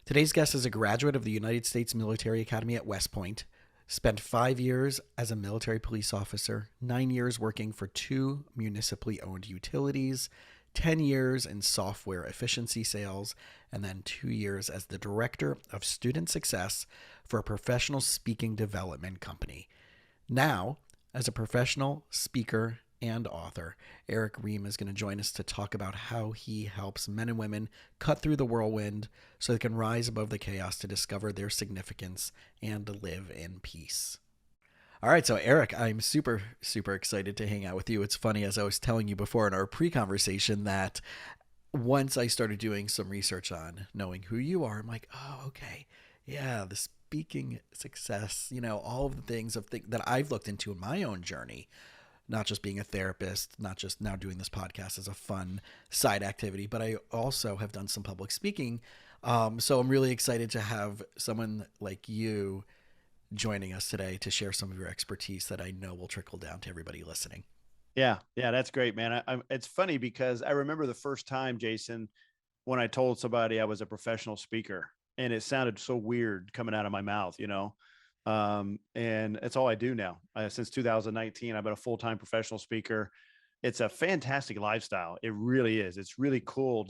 Today's guest is a graduate of the United States Military Academy at West Point, spent 5 years as a military police officer, 9 years working for two municipally owned utilities, 10 years in software efficiency sales, and then 2 years as the director of student success for a professional speaking development company. Now, as a professional speaker and author, Erick Rheam is going to join us to talk about how he helps men and women cut through the whirlwind so they can rise above the chaos to discover their significance and to live in peace. All right, so Erick, I'm super, super excited to hang out with you. It's funny, as I was telling you before in our pre-conversation, that once I started doing some research on knowing who you are, I'm like, oh, okay, yeah, the speaking success, all of the things that I've looked into in my own journey, not just being a therapist, not just now doing this podcast as a fun side activity, but I also have done some public speaking. So I'm really excited to have someone like you joining us today to share some of your expertise that I know will trickle down to everybody listening. Yeah, that's great, man. It's funny because I remember the first time, Jason, when I told somebody I was a professional speaker, and it sounded so weird coming out of my mouth. And it's all I do now. Since 2019, I've been a full-time professional speaker. It's a fantastic lifestyle. It really is. It's really cool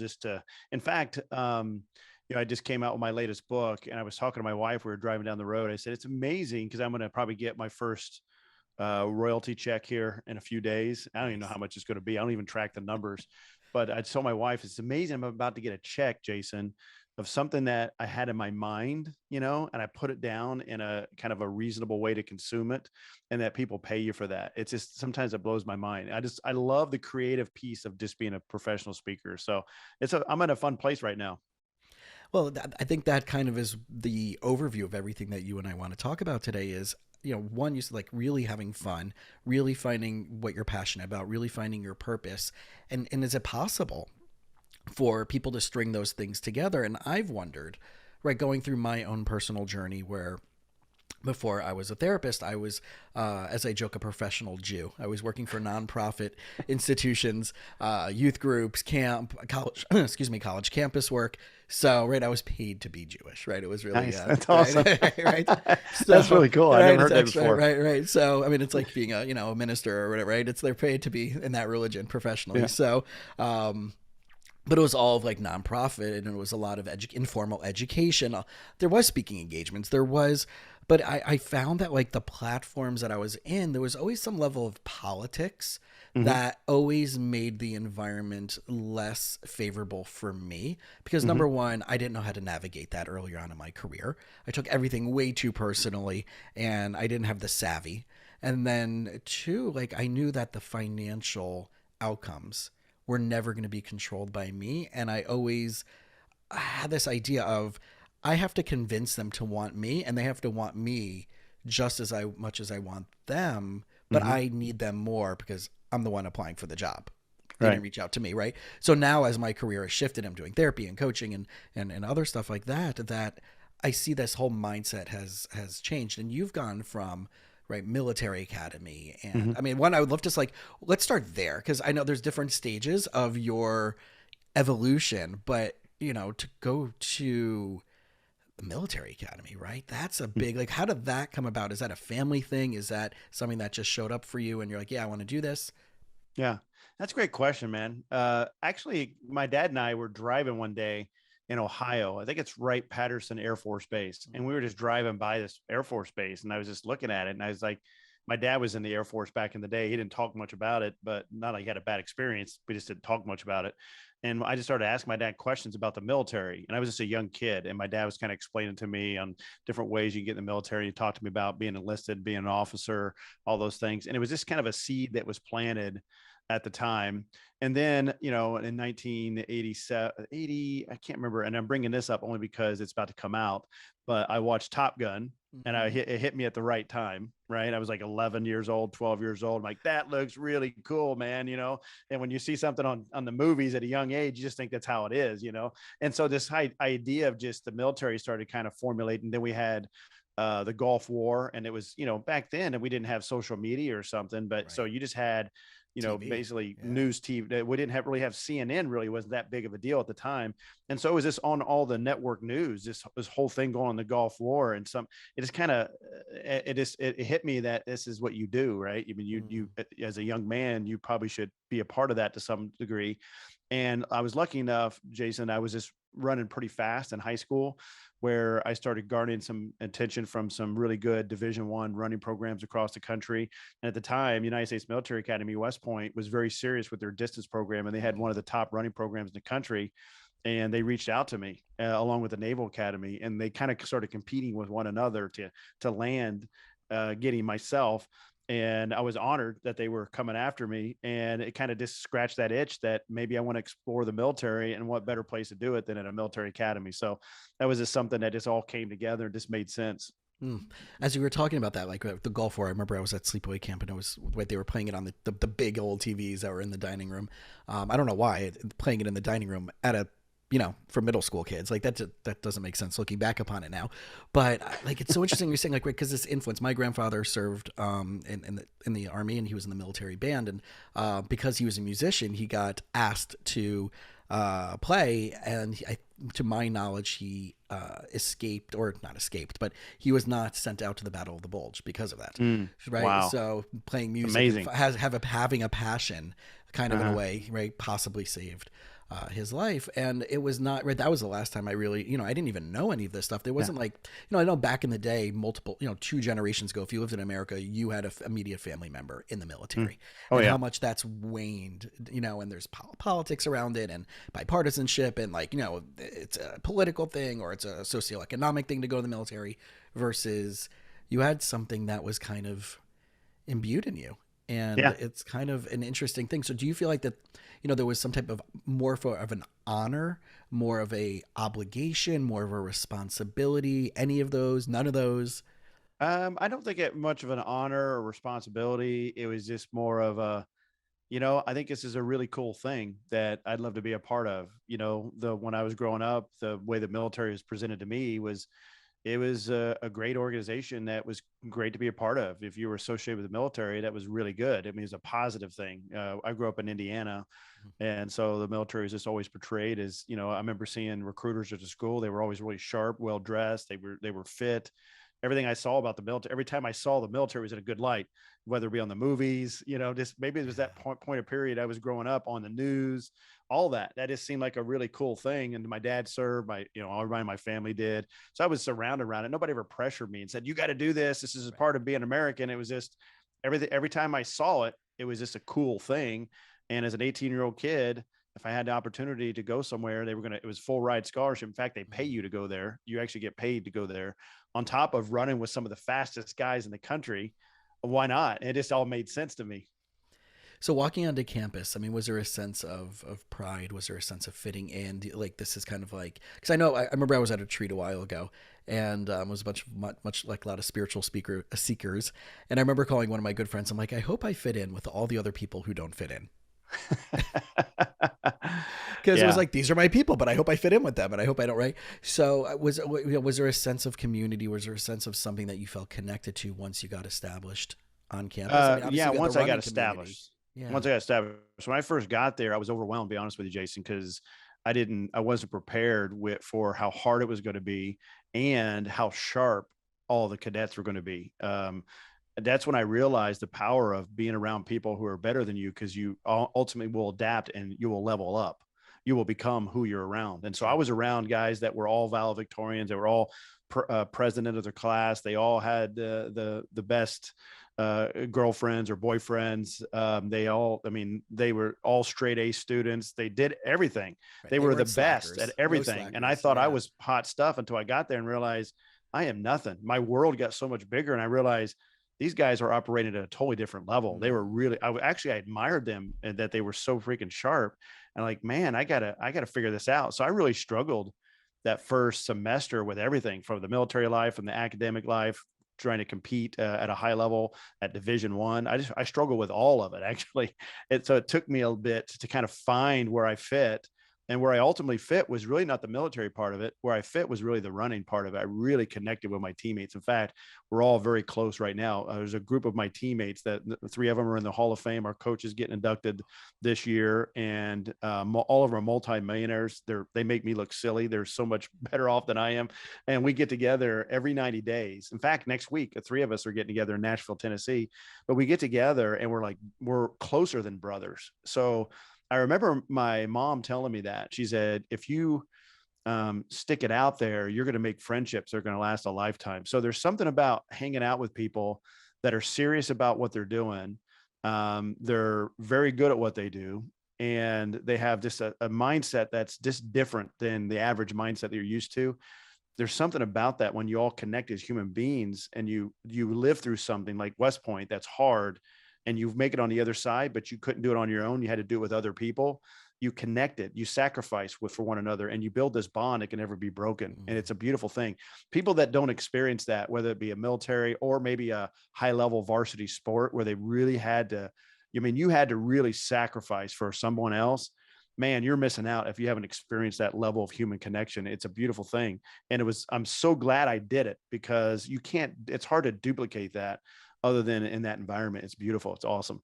in fact, I just came out with my latest book, and I was talking to my wife. We were driving down the road. I said, it's amazing because I'm going to probably get my first royalty check here in a few days. I don't even know Nice. how much it's going to be. I don't even track the numbers, but I told my wife, it's amazing. I'm about to get a check, Jason, of something that I had in my mind, and I put it down in a kind of a reasonable way to consume it, and that people pay you for that. It's just, sometimes it blows my mind. I love the creative piece of just being a professional speaker. So I'm in a fun place right now. Well, I think that kind of is the overview of everything that you and I want to talk about today is, one, you said like really having fun, really finding what you're passionate about, really finding your purpose. And is it possible for people to string those things together? And I've wondered, right, going through my own personal journey where before I was a therapist, I was, as I joke, a professional Jew. I was working for nonprofit institutions, youth groups, camp, college, excuse me, college campus work. So, right, I was paid to be Jewish, right? It was really, Nice. That's awesome. right, right. That's So, really cool. I right, never it's heard that actually, before. right, right. So, I mean, it's like being a minister or whatever, right? It's, they're paid to be in that religion professionally. Yeah. So, but it was all of like nonprofit, and it was a lot of informal education. There was speaking engagements. But I found that like the platforms that I was in, there was always some level of politics Hmm. that always made the environment less favorable for me because Hmm. number one, I didn't know how to navigate that earlier on in my career. I took everything way too personally, and I didn't have the savvy. And then two, like I knew that the financial outcomes were never going to be controlled by me. And I had this idea of I have to convince them to want me, and they have to want me just as much as I want them, but Hmm. I need them more because I'm the one applying for the job. They Right. didn't reach out to me, right? So now as my career has shifted, I'm doing therapy and coaching and other stuff like that I see this whole mindset has changed. And you've gone from right military academy, and Hmm. I mean, one, I would love to like let's start there because I know there's different stages of your evolution, but to go to the military academy, right? That's a big, like, how did that come about? Is that a family thing? Is that something that just showed up for you and you're like, yeah, I want to do this? Yeah, that's a great question, man. Actually, my dad and I were driving one day in Ohio. I think it's Wright Patterson Air Force Base, and we were just driving by this Air Force base, and I was just looking at it, and I was like, my dad was in the Air Force back in the day. He didn't talk much about it, but not like he had a bad experience. We just didn't talk much about it. And I just started asking my dad questions about the military. And I was just a young kid. And my dad was kind of explaining to me on different ways you can get in the military. He talked to me about being enlisted, being an officer, all those things. And it was just kind of a seed that was planted at the time. And then, in 1987, 80, I can't remember. And I'm bringing this up only because it's about to come out, but I watched Top Gun, and Mm-hmm. it hit me at the right time, right? I was like 11 years old, 12 years old. I'm like, that looks really cool, man. And when you see something on the movies at a young age, you just think that's how it is. And so this idea of just the military started kind of formulating. Then we had the Gulf War, and it was, back then, and we didn't have social media or something, but so Right. you just had TV. basically Yeah. news TV. We didn't really have CNN, really wasn't that big of a deal at the time. And so it was just on all the network news, this whole thing going on the Gulf War. And it just kind of, it hit me that this is what you do, right? I mean, you, as a young man, you probably should be a part of that to some degree. And I was lucky enough, Jason, I was just running pretty fast in high school, where I started garnering some attention from some really good Division I running programs across the country. And at the time, United States Military Academy West Point was very serious with their distance program, and they had one of the top running programs in the country. And they reached out to me along with the Naval Academy, and they kind of started competing with one another to land, getting myself. And I was honored that they were coming after me, and it kind of just scratched that itch that maybe I want to explore the military, and what better place to do it than at a military academy. So that was just something that just all came together and just made sense. Mm. As you were talking about that, like the Gulf War, I remember I was at Sleepaway Camp and it was what they were playing it on the big old TVs that were in the dining room. I don't know why playing it in the dining room at a for middle school kids, like that doesn't make sense looking back upon it now. But like it's so interesting you're saying like because this influence. My grandfather served in the army, and he was in the military band, and because he was a musician, he got asked to play, and to my knowledge, he escaped, or not escaped, but he was not sent out to the Battle of the Bulge because of that. Right. Wow. So playing music Amazing. having a passion, kind of in a way, right, possibly saved his life. And it was not right. That was the last time I really, I didn't even know any of this stuff. There wasn't like, I know back in the day, multiple, 2 generations ago, if you lived in America, you had a immediate family member in the military. Oh, and yeah. how much that's waned, and there's politics around it, and bipartisanship, and like, it's a political thing, or it's a socioeconomic thing to go to the military, versus you had something that was kind of imbued in you. And Yeah. it's kind of an interesting thing. So do you feel like that, there was some type of more of an honor, more of a obligation, more of a responsibility, any of those, none of those? I don't think it much of an honor or responsibility. It was just more of a, I think this is a really cool thing that I'd love to be a part of. When I was growing up, the way the military was presented to me was, it was a great organization that was great to be a part of. If you were associated with the military, that was really good. I mean, it's a positive thing. I grew up in Indiana, and so the military is just always portrayed as, I remember seeing recruiters at the school. They were always really sharp, well dressed. They were fit. Everything I saw about the military, every time I saw the military was in a good light, whether it be on the movies, just maybe it was that point of period I was growing up on the news, all that. That just seemed like a really cool thing. And my dad served, everybody in my family did. So I was surrounded around it. Nobody ever pressured me and said, you got to do this. This is a part of being American. It was just everything. Every time I saw it, it was just a cool thing. And as an 18-year-old kid, if I had the opportunity to go somewhere, it was full ride scholarship. In fact, they pay you to go there. You actually get paid to go there on top of running with some of the fastest guys in the country. Why not? It just all made sense to me. So walking onto campus, I mean, was there a sense of pride? Was there a sense of fitting in? Like this is kind of like, because I remember I was at a retreat a while ago, and it was a bunch of much like a lot of spiritual seekers, and I remember calling one of my good friends. I'm like, I hope I fit in with all the other people who don't fit in. Because it was Yeah. like, these are my people, but I hope I fit in with them, and I hope I don't. Right. So was there a sense of community? Was there a sense of something that you felt connected to once you got established on campus? I mean, obviously Yeah. you got the Once I got running community. established, Yeah. once I got established, when I first got there, I was overwhelmed, to be honest with you, Jason, because I wasn't prepared for how hard it was going to be and how sharp all the cadets were going to be. That's when I realized the power of being around people who are better than you, because you ultimately will adapt and you will level up. You will become who you're around. And so I was around guys that were all valedictorians. They were all president of their class. They all had the best girlfriends or boyfriends. They were all straight A students. They did everything. Right. They They were the weren't best slackers. at No everything. And I slackers. thought I Yeah. was hot stuff until I got there and realized I am nothing. My world got so much bigger, and I realized these guys are operating at a totally different level. They were really, I admired them, and that they were so freaking sharp. And like, man, I gotta figure this out. So I really struggled that first semester with everything from the military life and the academic life, trying to compete at a high level at Division I. I struggle with all of it, actually. So it took me a bit to kind of find where I fit. And where I ultimately fit was really not the military part of it. Where I fit was really the running part of it. I really connected with my teammates. In fact, we're all very close right now. There's a group of my teammates that 3 of them are in the Hall of Fame. Our coach is getting inducted this year, and all of them are multimillionaires. They make me look silly. They're so much better off than I am. And we get together every 90 days. In fact, next week, the 3 of us are getting together in Nashville, Tennessee. But we get together and we're closer than brothers. So I remember my mom telling me that. She said, if you stick it out there, you're going to make friendships that are going to last a lifetime. So there's something about hanging out with people that are serious about what they're doing. They're very good at what they do. And they have just a mindset that's just different than the average mindset that you're used to. There's something about that when you all connect as human beings and you live through something like West Point that's hard, and you make it on the other side, but you couldn't do it on your own. You had to do it with other people. You connect it, you sacrifice for one another, and you build this bond that can never be broken. And it's a beautiful thing. People that don't experience that, whether it be a military or maybe a high level varsity sport where they really had to, you had to really sacrifice for someone else, man, you're missing out if you haven't experienced that level of human connection. It's a beautiful thing. And I'm so glad I did it, because it's hard to duplicate that other than in that environment. It's beautiful. It's awesome.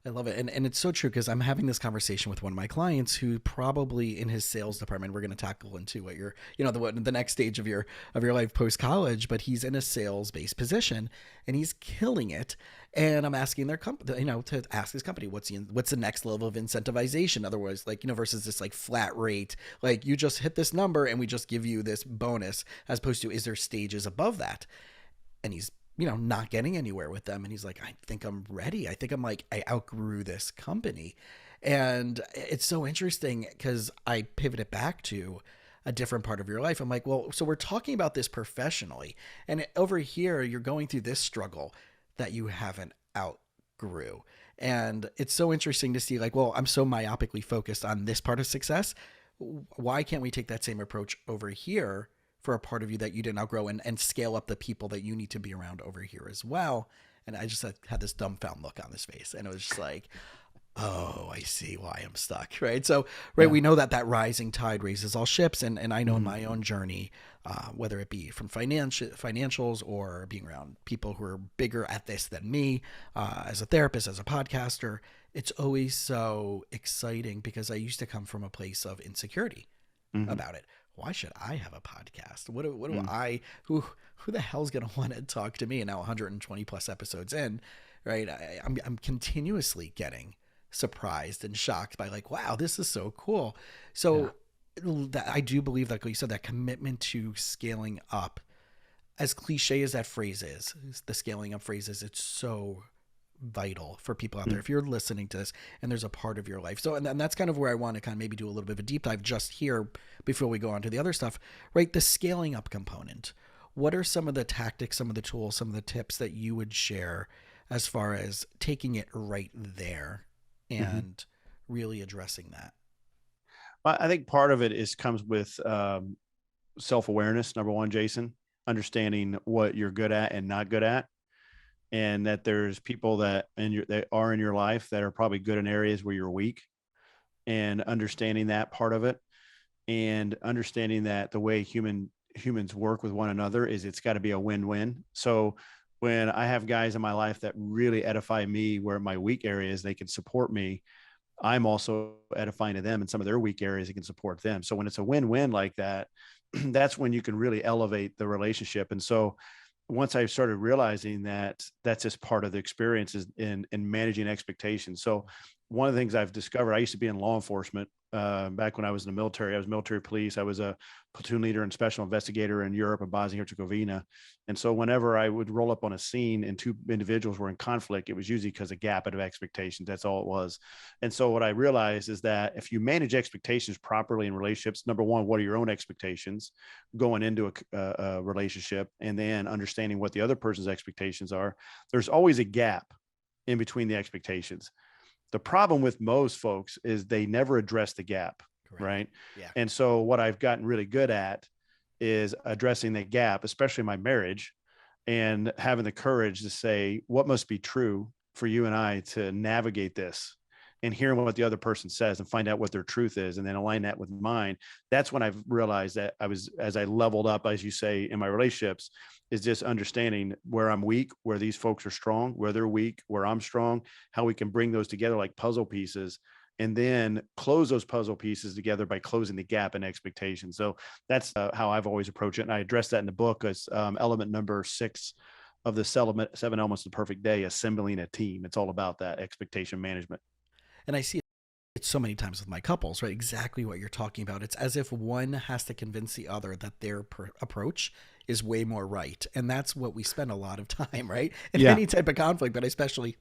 I love it. And it's so true, because I'm having this conversation with one of my clients who probably in his sales department, we're going to tackle into what your, the next stage of your life post college, but he's in a sales based position and he's killing it. And I'm asking their company, to ask his company, what's the next level of incentivization? Otherwise, versus this flat rate, you just hit this number and we just give you this bonus, as opposed to, is there stages above that? And he's not getting anywhere with them. And he's like, I think I'm ready. I think I outgrew this company. And it's so interesting because I pivoted back to a different part of your life. I'm like, well, so we're talking about this professionally. And over here, you're going through this struggle that you haven't outgrew. And it's so interesting to see, well, I'm so myopically focused on this part of success. Why can't we take that same approach over here for a part of you that you didn't outgrow, and scale up the people that you need to be around over here as well? And I just had this dumbfound look on his face, and it was just like, oh, I see why I'm stuck, right? So, right, yeah. We know that rising tide raises all ships, and I know in my own journey, whether it be from financials or being around people who are bigger at this than me, as a therapist, as a podcaster, it's always so exciting, because I used to come from a place of insecurity about it. Why should I have a podcast? What do I, who the hell's going to want to talk to me? And now 120 plus episodes in, right? I'm continuously getting surprised and shocked by wow, this is so cool. So I do believe that, like you said, that commitment to scaling up, as cliche as that phrase is, the scaling up phrase is, it's so vital for people out there. If you're listening to this and there's a part of your life. So, and that's kind of where I want to kind of maybe do a little bit of a deep dive just here before we go on to the other stuff, right? The scaling up component. What are some of the tactics, some of the tools, some of the tips that you would share as far as taking it right there and really addressing that? Well, I think part of it comes with self-awareness. Number one, Jason, understanding what you're good at and not good at. And that there's people that are in your life that are probably good in areas where you're weak, and understanding that part of it, and understanding that the way humans work with one another is it's got to be a win-win. So when I have guys in my life that really edify me where my weak areas, they can support me, I'm also edifying to them in some of their weak areas, they can support them. So when it's a win-win like that, that's when you can really elevate the relationship. And so once I started realizing that that's just part of the experience is in managing expectations. So one of the things I've discovered, I used to be in law enforcement back when I was in the military. I was military police. I was a platoon leader and special investigator in Europe and Bosnia Herzegovina. And so whenever I would roll up on a scene and 2 individuals were in conflict, it was usually because of gap of expectations. That's all it was. And so what I realized is that if you manage expectations properly in relationships, number one, what are your own expectations going into a relationship, and then understanding what the other person's expectations are, there's always a gap in between the expectations. The problem with most folks is they never address the gap. Correct. Right. Yeah. And so what I've gotten really good at is addressing the gap, especially in my marriage, and having the courage to say what must be true for you and I to navigate this and hearing what the other person says and find out what their truth is and then align that with mine. That's when I've realized that as I leveled up, as you say, in my relationships, is just understanding where I'm weak, where these folks are strong, where they're weak, where I'm strong, how we can bring those together like puzzle pieces, and then close those puzzle pieces together by closing the gap in expectation. So that's how I've always approached it. And I address that in the book as element number 6 of the 7 elements of the perfect day, assembling a team. It's all about that expectation management. And I see it so many times with my couples, right? Exactly what you're talking about. It's as if one has to convince the other that their approach is way more right. And that's what we spend a lot of time, right? In any type of conflict, but especially,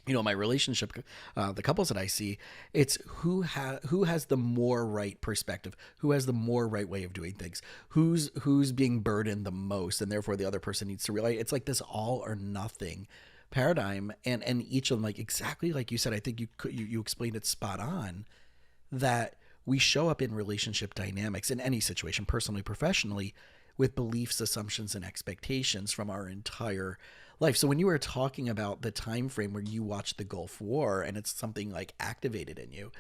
my relationship, the couples that I see, it's who has the more right perspective, who has the more right way of doing things, who's being burdened the most, and therefore the other person needs to realize it's like this all or nothing paradigm, and each of them, like exactly like you said, I think you explained it spot on, that we show up in relationship dynamics in any situation, personally, professionally, with beliefs, assumptions, and expectations from our entire life. So when you were talking about the time frame where you watched the Gulf War and it's something like activated in you,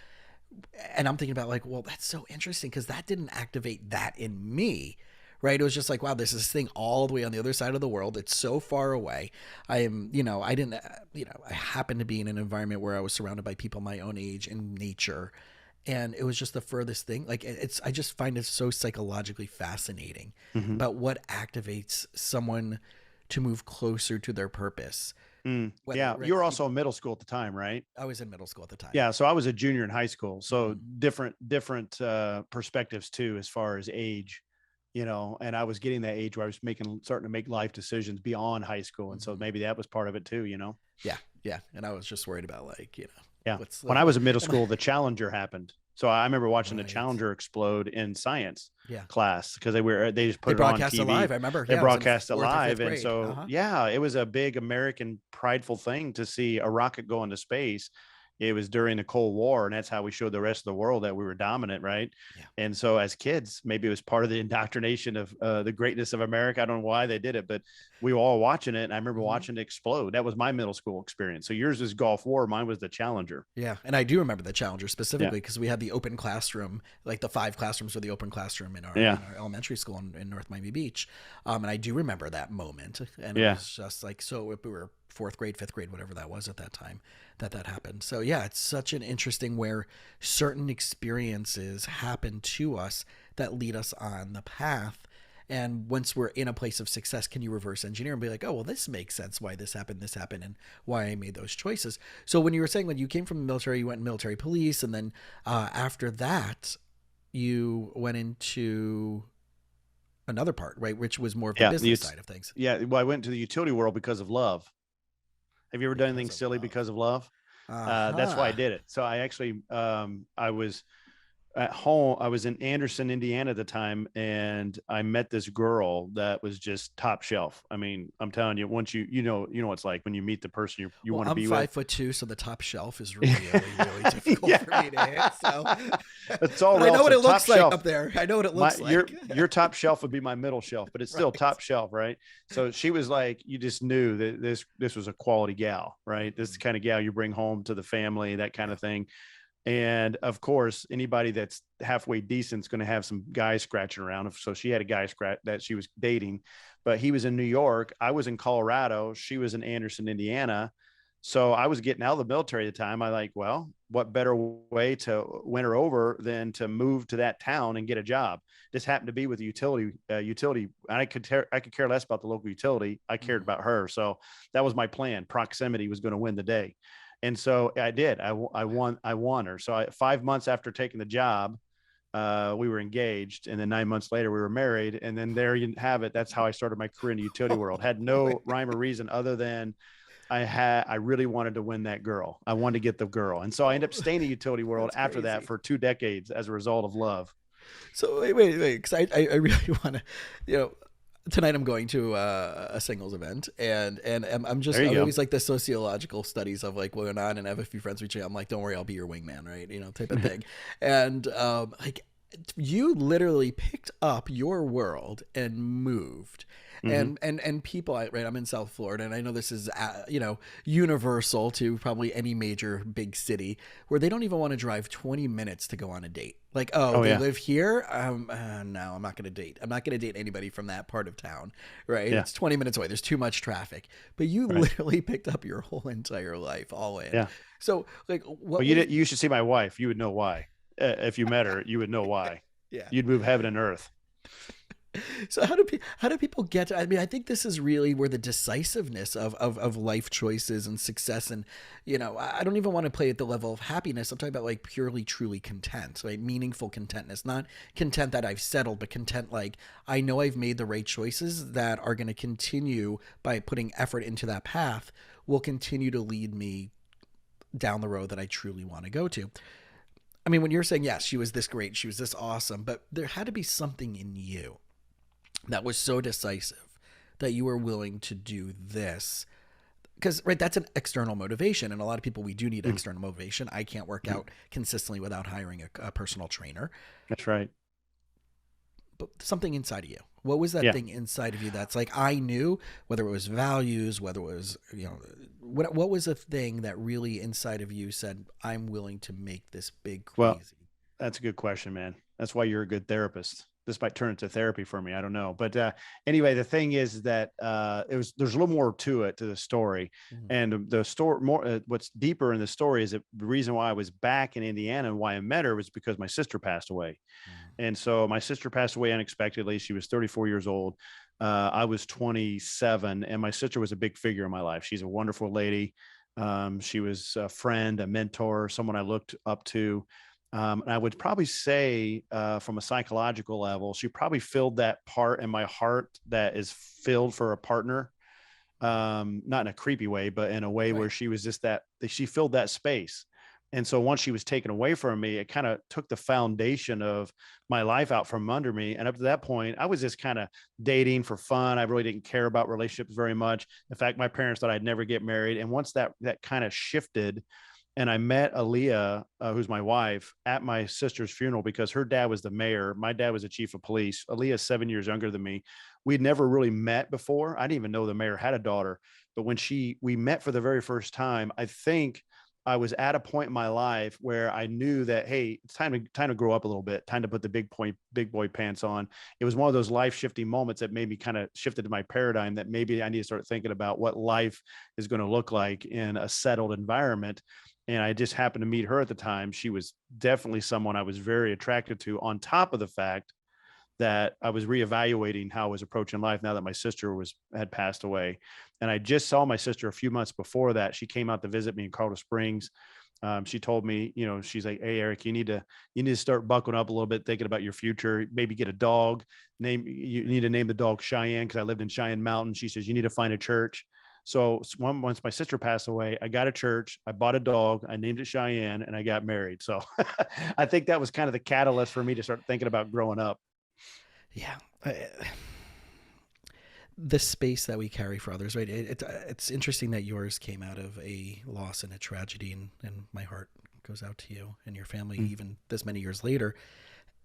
and I'm thinking about like, well, that's so interesting because that didn't activate that in me, right? It was just like, wow, there's this thing all the way on the other side of the world. It's so far away. I am, I didn't, I happened to be in an environment where I was surrounded by people my own age in nature. And it was just the furthest thing. Like I just find it so psychologically fascinating about what activates someone to move closer to their purpose. Yeah. You were also in middle school at the time, right? I was in middle school at the time. Yeah. So I was a junior in high school. So different perspectives too, as far as age, and I was getting that age where I was starting to make life decisions beyond high school. And so maybe that was part of it too, Yeah. Yeah. And I was just worried about like, yeah. When I was in middle school, the Challenger happened. So I remember watching the Challenger explode in science class because they just put it on TV. Live. I remember they broadcast it live, and so it was a big American prideful thing to see a rocket go into space. It was during the Cold War, and that's how we showed the rest of the world that we were dominant, right? Yeah. And so as kids, maybe it was part of the indoctrination of the greatness of America. I don't know why they did it, but we were all watching it, and I remember watching it explode. That was my middle school experience. So yours was Gulf War. Mine was the Challenger. Yeah, and I do remember the Challenger specifically because we had the open classroom, like the 5 classrooms were the open classroom in our elementary school in North Miami Beach. And I do remember that moment. And it was just like, so if we were 4th grade, 5th grade, whatever that was at that time, that happened. So yeah, it's such an interesting where certain experiences happen to us that lead us on the path. And once we're in a place of success, can you reverse engineer and be like, oh, well, this makes sense why this happened, and why I made those choices. So when you were saying when you came from the military, you went military police, and then after that, you went into another part, right, which was more of the business side of things. Yeah, well, I went to the utility world because of love. Have you ever done anything silly because of love? That's why I did it. So I actually, I was at home. I was in Anderson, Indiana at the time, and I met this girl that was just top shelf. I mean, I'm telling you, once you know what it's like when you meet the person you want to be with. I'm 5'2", so the top shelf is really difficult for me to hit. So it's all. I know what it looks like up there. I know what it looks like. Your top shelf would be my middle shelf, but it's still top shelf, right? So she was like, you just knew that this was a quality gal, right? This is the kind of gal you bring home to the family, that kind of thing. And of course, anybody that's halfway decent is going to have some guys scratching around. So she had a guy that she was dating, but he was in New York. I was in Colorado. She was in Anderson, Indiana. So I was getting out of the military at the time. I like, well, what better way to win her over than to move to that town and get a job? This happened to be with the utility. And I could care less about the local utility. I cared about her. So that was my plan. Proximity was going to win the day. And so I did. I won her. So 5 months after taking the job, we were engaged, and then 9 months later we were married. And then there you have it. That's how I started my career in the utility world. Had no rhyme or reason other than I really wanted to win that girl. I wanted to get the girl. And so I ended up staying in the utility world after that for 2 decades as a result of love. So wait, because I really want to, tonight I'm going to a singles event, and I'm always like the sociological studies of like going on, and I have a few friends reaching out. I'm like, don't worry, I'll be your wingman, right? Type of thing. And like You literally picked up your world and moved. Hmm. And people, right, I'm in South Florida, and I know this is universal to probably any major big city, where they don't even want to drive 20 minutes to go on a date. Like, oh, Oh they yeah. live here. No, I'm not going to date. I'm not going to date anybody from that part of town. Right? Yeah. It's 20 minutes away. There's too much traffic. But you Right. literally picked up your whole entire life all in. Yeah. So, like, Well, what was? you should see my wife. You would know why. If you met her, you would know why. Yeah. You'd move heaven and earth. So how do people get to, I mean, I think this is really where the decisiveness of life choices and success, and I don't even want to play at the level of happiness. I'm talking about like purely truly content, right? Meaningful contentness, not content that I've settled, but content like I know I've made the right choices that are going to continue by putting effort into that path will continue to lead me down the road that I truly want to go to. I mean, when you're saying yes, she was this great, she was this awesome, but there had to be something in you that was so decisive that you were willing to do this, because right, that's an external motivation, and a lot of people, we do need Mhm. external motivation. I can't work Mhm. out consistently without hiring a personal trainer. That's right. But something inside of you, what was that Yeah. thing inside of you that's like, I knew, whether it was values, whether it was what was a thing that really inside of you said, I'm willing to make this big Well, crazy. that's a good question, man. That's why you're a good therapist. This might turn into therapy for me. I don't know. But anyway, the thing is that there's a little more to it, to the story. Mhm. And the story more, what's deeper in the story is that the reason why I was back in Indiana and why I met her was because my sister passed away. And so my sister passed away unexpectedly. She was 34 years old. I was 27, and my sister was a big figure in my life. She's a wonderful lady. She was a friend, a mentor, someone I looked up to. And I would probably say, from a psychological level, she probably filled that part in my heart that is filled for a partner, not in a creepy way, but in a way where Right. she was just that she filled that space. And so once she was taken away from me, it kind of took the foundation of my life out from under me. And up to that point, I was just kind of dating for fun. I really didn't care about relationships very much. In fact, my parents thought I'd never get married. And once that kind of shifted, and I met Aaliyah, who's my wife, at my sister's funeral because her dad was the mayor. My dad was the chief of police. Aaliyah's 7 years younger than me. We'd never really met before. I didn't even know the mayor had a daughter. But when we met for the very first time, I think I was at a point in my life where I knew that, hey, it's time to grow up a little bit, time to put the big boy pants on. It was one of those life shifting moments that made me kind of shifted to my paradigm that maybe I need to start thinking about what life is going to look like in a settled environment. And I just happened to meet her at the time. She was definitely someone I was very attracted to, on top of the fact that I was reevaluating how I was approaching life now that my sister had passed away. And I just saw my sister a few months before that. She came out to visit me in Colorado Springs. She told me, she's like, "Hey, Eric, you need to start buckling up a little bit, thinking about your future. Maybe get a dog. You need to name the dog Cheyenne, because I lived in Cheyenne Mountain." She says, "You need to find a church." So once my sister passed away, I got a church, I bought a dog, I named it Cheyenne, and I got married. So I think that was kind of the catalyst for me to start thinking about growing up. Yeah. The space that we carry for others, right? It's interesting that yours came out of a loss and a tragedy, and my heart goes out to you and your family, Mm. even this many years later.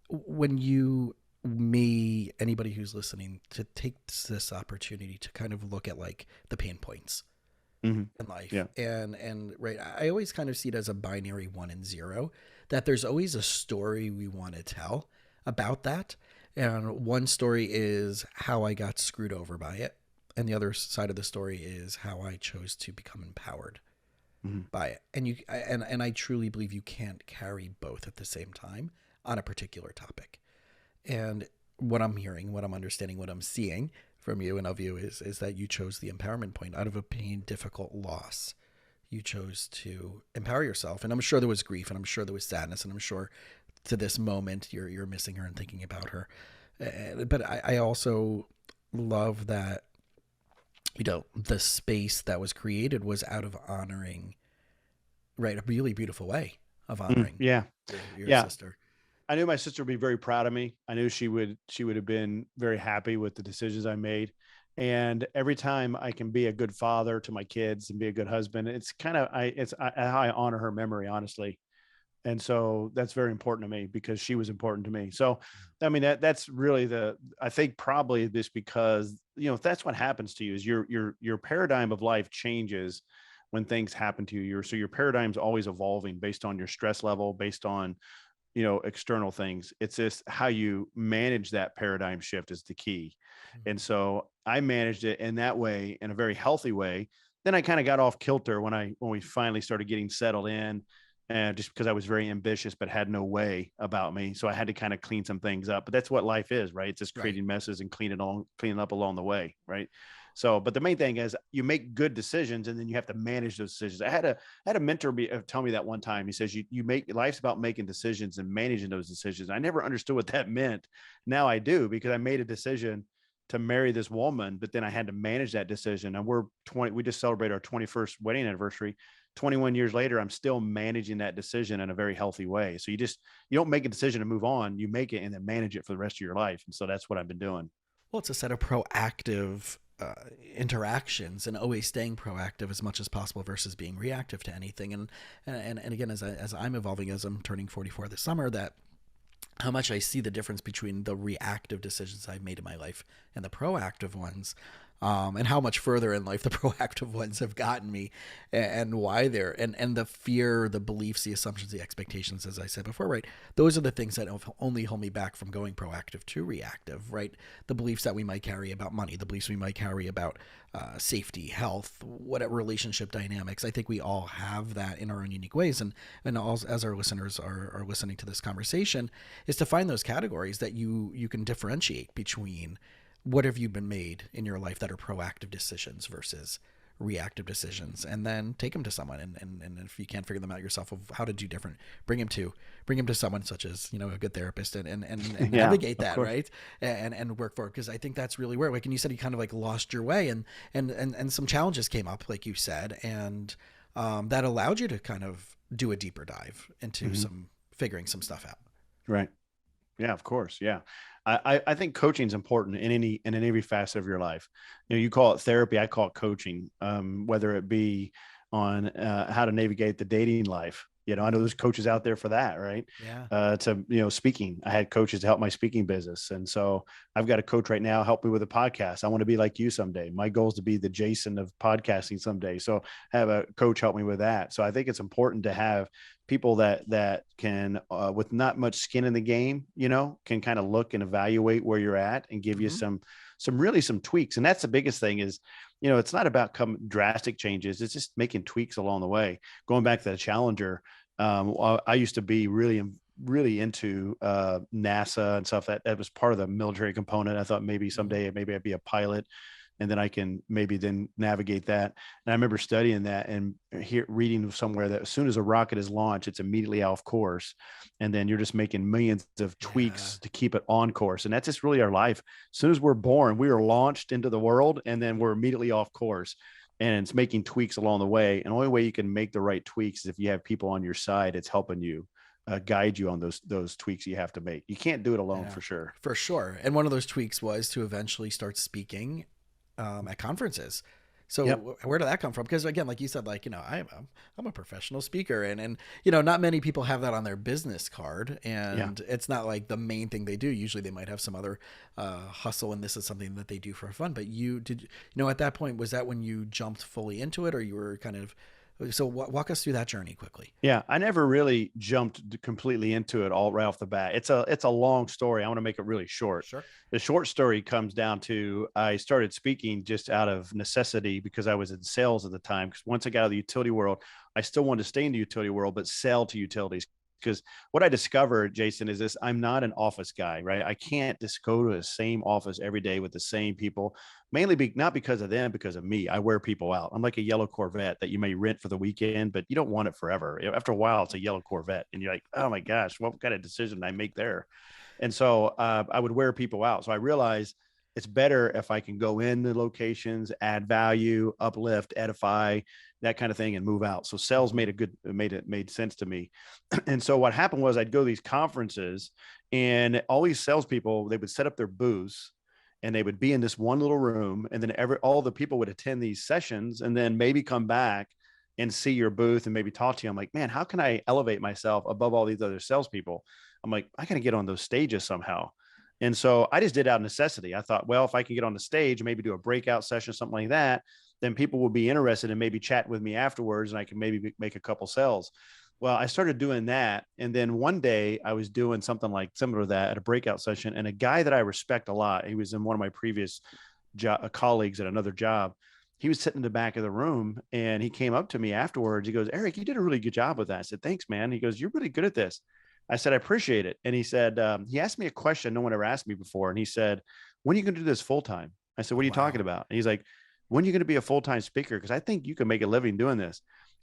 When you, me, anybody who's listening, to take this opportunity to kind of look at like the pain points Mhm. in life, Yeah. and right, I always kind of see it as a binary 1 and 0, that there's always a story we want to tell about that. And one story is how I got screwed over by it, and the other side of the story is how I chose to become empowered Mhm. by it. And I truly believe you can't carry both at the same time on a particular topic. And what I'm hearing, what I'm understanding, what I'm seeing from you and of you is that you chose the empowerment point out of a pain, difficult loss. You chose to empower yourself, and I'm sure there was grief, and I'm sure there was sadness, and I'm sure to this moment you're missing her and thinking about her. But I also love that the space that was created was out of honoring, right, a really beautiful way of honoring Yeah. your Yeah. sister. I knew my sister would be very proud of me. I knew she would have been very happy with the decisions I made. And every time I can be a good father to my kids and be a good husband, it's kind of how I honor her memory, honestly. And so that's very important to me because she was important to me. So, I mean, that's really I think probably this because, if that's what happens to you is your paradigm of life changes when things happen to you. So your paradigm's always evolving based on your stress level, based on, external things. It's just how you manage that paradigm shift is the key. And Mhm. so I managed it in that way, in a very healthy way. Then I kind of got off kilter when we finally started getting settled in, and just because I was very ambitious but had no way about me. So I had to kind of clean some things up. But that's what life is, right? It's just Right. creating messes and cleaning up along the way, right? So, but the main thing is you make good decisions and then you have to manage those decisions. I had a mentor tell me that one time. He says, you make life's about making decisions and managing those decisions. I never understood what that meant. Now I do, because I made a decision to marry this woman, but then I had to manage that decision. And we just celebrated our 21st wedding anniversary. 21 years later, I'm still managing that decision in a very healthy way. So you don't make a decision to move on, you make it and then manage it for the rest of your life. And so that's what I've been doing. Well, it's a set of proactive interactions and always staying proactive as much as possible versus being reactive to anything. And again, as I'm evolving, as I'm turning 44 this summer, that how much I see the difference between the reactive decisions I've made in my life and the proactive ones, and how much further in life the proactive ones have gotten me, and why they're and the fear, the beliefs, the assumptions, the expectations, as I said before, right? Those are the things that only hold me back from going proactive to reactive, right? The beliefs that we might carry about money, the beliefs we might carry about safety, health, whatever relationship dynamics. I think we all have that in our own unique ways, and as our listeners are listening to this conversation, is to find those categories that you can differentiate between what have you been made in your life that are proactive decisions versus reactive decisions, and then take them to someone, and if you can't figure them out yourself of how to do different, bring them to someone such as a good therapist, and Yeah, navigate of that, course. right, and work for it, because I think that's really where, like, and you said you kind of like lost your way, and some challenges came up, like you said, and that allowed you to kind of do a deeper dive into Mhm. some figuring some stuff out. Right. Yeah, of course. Yeah. I think coaching is important in every facet of your life. You call it therapy, I call it coaching. Whether it be on how to navigate the dating life. I know Mm-hmm. there's coaches out there for that, right? Yeah. To speaking. I had coaches to help my speaking business, and so I've got a coach right now help me with a podcast. I want to be like you someday. My goal is to be the Jason of podcasting someday. So have a coach help me with that. So I think it's important to have people that can with not much skin in the game, can kind of look and evaluate where you're at and give you Mm-hmm. some tweaks. And that's the biggest thing is, it's not about drastic changes. It's just making tweaks along the way. Going back to the Challenger, I used to be really into NASA and stuff. That was part of the military component. I thought maybe Mm-hmm. someday maybe I'd be a pilot, and then I can maybe then navigate that. And I remember studying that and reading somewhere that as soon as a rocket is launched, it's immediately off course. And then you're just making millions of Yeah. tweaks to keep it on course. And that's just really our life. As soon as we're born, we are launched into the world and then we're immediately off course. And it's making tweaks along the way. And the only way you can make the right tweaks is if you have people on your side. It's helping you guide you on those tweaks you have to make. You can't do it alone Yeah, for sure. for sure. And one of those tweaks was to eventually start speaking at conferences. Yep. So where did that come from? Because again, like you said, like I'm a professional speaker, and not many people have that on their business card, Yeah. and it's not like the main thing they do. Usually, they might have some other hustle, and this is something that they do for fun. But at that point, was that when you jumped fully into it, or you were kind of so? Walk us through that journey quickly. Yeah, I never really jumped completely into it all right off the bat. It's a long story. I want to make it really short. Sure. The short story comes down to I started speaking just out of necessity because I was in sales at the time. Because once I got out of the utility world, I still wanted to stay in the utility world, but sell to utilities. Because what I discovered, Jason, is this: I'm not an office guy, right? I can't just go to the same office every day with the same people, mainly not because of them, because of me. I wear people out. I'm like a yellow Corvette that you may rent for the weekend, but you don't want it forever. After a while, it's a yellow Corvette, and you're like, oh my gosh, what kind of decision did I make there? And so I would wear people out. So I realized it's better if I can go in the locations, add value, uplift, edify, that kind of thing, and move out. So sales Mm-hmm. made sense to me. And so what happened was I'd go to these conferences, and all these salespeople, they would set up their booths and they would be in this one little room, and then all the people would attend these sessions and then maybe come back and see your booth and maybe talk to you. I'm like, man, how can I elevate myself above all these other salespeople? I'm like, I got to get on those stages somehow. And so I just did out of necessity. I thought, well, if I can get on the stage, maybe do a breakout session, something like that, then people will be interested in maybe chatting with me afterwards, and I can maybe make a couple sales. Well, I started doing that. And then one day I was doing something like similar to that at a breakout session. And a guy that I respect a lot, he was in one of my previous colleagues at another job. He was sitting in the back of the room and he came up to me afterwards. He goes, Eric, you did a really good job with that. I said, thanks, man. He goes, you're really good at this. I said, I appreciate it. And he said, he asked me a question no one ever asked me before. And he said, when are you going to do this full time? I said, what are you talking about? And he's like, when are you going to be a full-time speaker? Because I think you can make a living doing this.